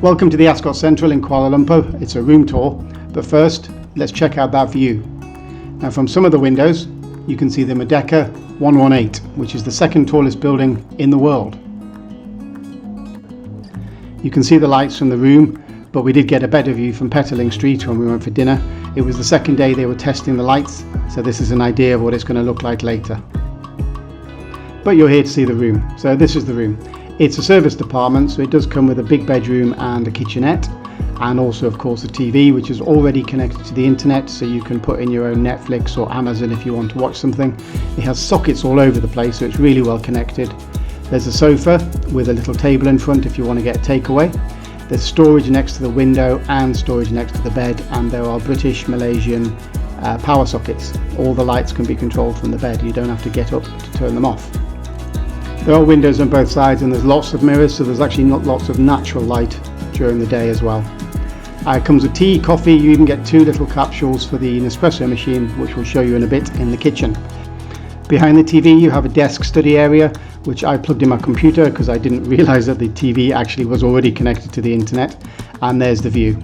Welcome to the Ascott Sentral in Kuala Lumpur. It's a room tour, but first let's check out that view. Now from some of the windows you can see the Merdeka 118, which is the second tallest building in the world. You can see the lights from the room, but we did get a better view from Petaling Street when we went for dinner. It was the second day they were testing the lights, so this is an idea of what it's going to look like later. But you're here to see the room, so this is the room. It's a service department, so it does come with a big bedroom and a kitchenette, and also of course a TV which is already connected to the internet, so you can put in your own Netflix or Amazon if you want to watch something. It has sockets all over the place, so it's really well connected. There's a sofa with a little table in front if you want to get a takeaway. There's storage next to the window and storage next to the bed, and there are British, Malaysian power sockets. All the lights can be controlled from the bed, you don't have to get up to turn them off. There are windows on both sides and there's lots of mirrors, so there's actually not lots of natural light during the day as well. It comes with tea, coffee. You even get 2 little capsules for the Nespresso machine, which we'll show you in a bit in the kitchen. Behind the TV you have a desk study area, which I plugged in my computer because I didn't realise that the TV actually was already connected to the internet. And there's the view.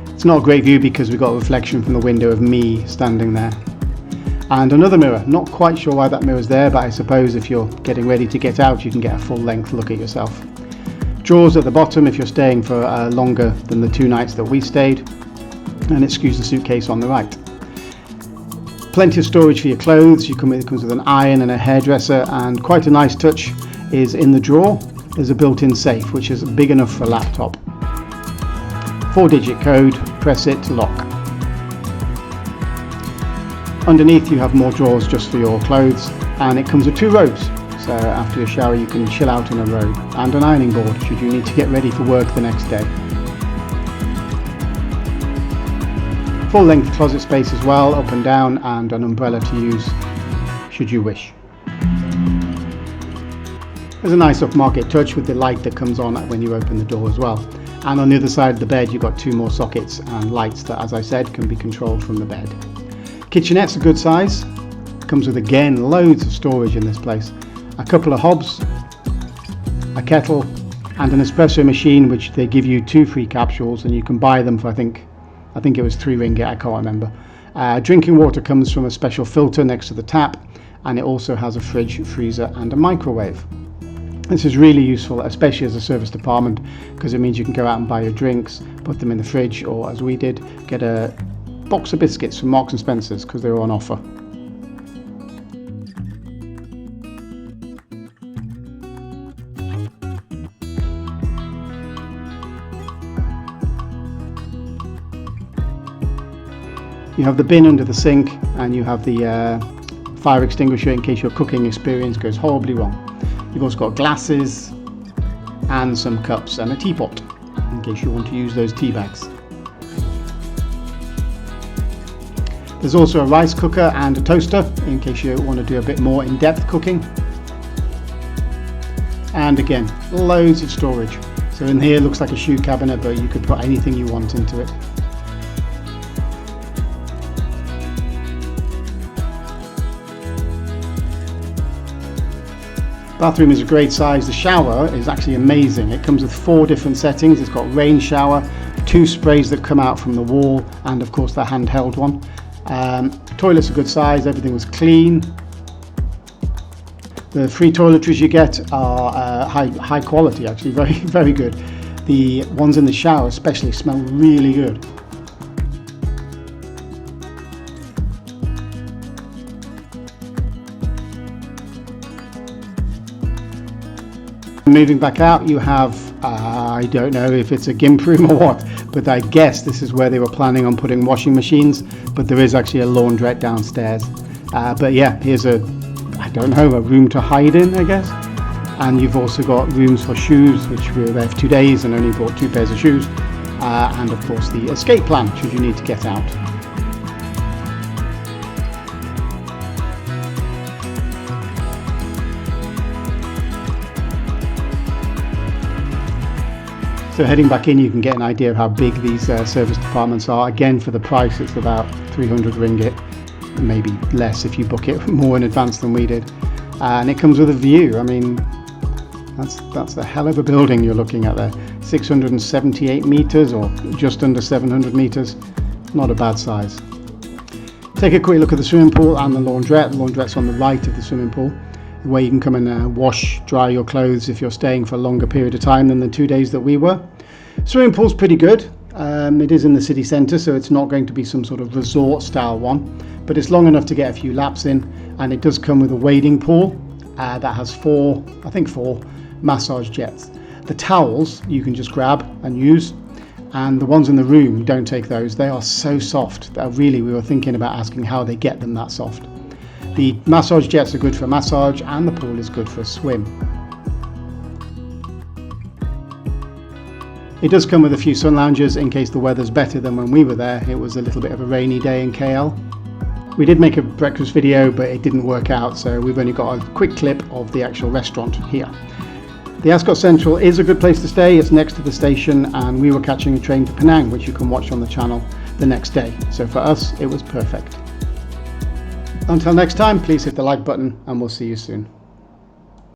It's not a great view because we've got a reflection from the window of me standing there. And another mirror. Not quite sure why that mirror's there, but I suppose if you're getting ready to get out you can get a full length look at yourself. Drawers at the bottom if you're staying for longer than the 2 nights that we stayed, and excuse the suitcase on the right. Plenty of storage for your clothes. It comes with an iron and a hairdresser, and quite a nice touch is in the drawer there's a built-in safe which is big enough for a laptop. 4-digit code, press it to lock. Underneath you have more drawers just for your clothes, and it comes with 2 robes, so after your shower you can chill out in a robe, and an ironing board should you need to get ready for work the next day. Full length closet space as well, up and down, and an umbrella to use should you wish. There's a nice upmarket touch with the light that comes on when you open the door as well. And on the other side of the bed you've got 2 more sockets and lights that, as I said, can be controlled from the bed. Kitchenette's a good size. Comes with, again, loads of storage in this place. A couple of hobs, a kettle, and an espresso machine, which they give you 2 free capsules, and you can buy them for I think it was 3 ringgit, I can't remember. Drinking water comes from a special filter next to the tap, and it also has a fridge, freezer and a microwave. This is really useful, especially as a service department, because it means you can go out and buy your drinks, put them in the fridge, or as we did, get a box of biscuits from Marks and Spencer's because they were on offer. You have the bin under the sink, and you have the fire extinguisher in case your cooking experience goes horribly wrong. You've also got glasses and some cups and a teapot in case you want to use those tea bags. There's also a rice cooker and a toaster in case you want to do a bit more in-depth cooking. And again, loads of storage. So in here looks like a shoe cabinet, but you could put anything you want into it. Bathroom is a great size. The shower is actually amazing. It comes with 4 different settings. It's got rain shower, 2 sprays that come out from the wall, and of course the handheld one. Toilets are good size, everything was clean. The free toiletries you get are high quality, actually, very good. The ones in the shower especially smell really good. Moving back out you have, I don't know if it's a gimp room or what, but I guess this is where they were planning on putting washing machines, but there is actually a laundrette downstairs. But yeah, here's a room to hide in, I guess. And you've also got rooms for shoes, which we were there for 2 days and only bought 2 pairs of shoes. And of course the escape plan should you need to get out. So heading back in you can get an idea of how big these service departments are. Again, for the price it's about 300 ringgit, maybe less if you book it more in advance than we did. And it comes with a view. I mean, That's a hell of a building you're looking at there. 678 meters or just under 700 meters. Not a bad size. Take a quick look at the swimming pool and the laundrette. The laundrette's on the right of the swimming pool, where you can come and wash, dry your clothes if you're staying for a longer period of time than the 2 days that we were. Swimming pool's pretty good. It is in the city centre, so it's not going to be some sort of resort style one, but it's long enough to get a few laps in, and it does come with a wading pool that has four massage jets. The towels you can just grab and use, and the ones in the room, don't take those. They are so soft that really we were thinking about asking how they get them that soft. The massage jets are good for a massage, and the pool is good for a swim. It does come with a few sun loungers in case the weather's better than when we were there. It was a little bit of a rainy day in KL. We did make a breakfast video, but it didn't work out, so we've only got a quick clip of the actual restaurant here. The Ascott Sentral is a good place to stay. It's next to the station, and we were catching a train to Penang, which you can watch on the channel the next day. So for us, it was perfect. Until next time, please hit the like button, and we'll see you soon.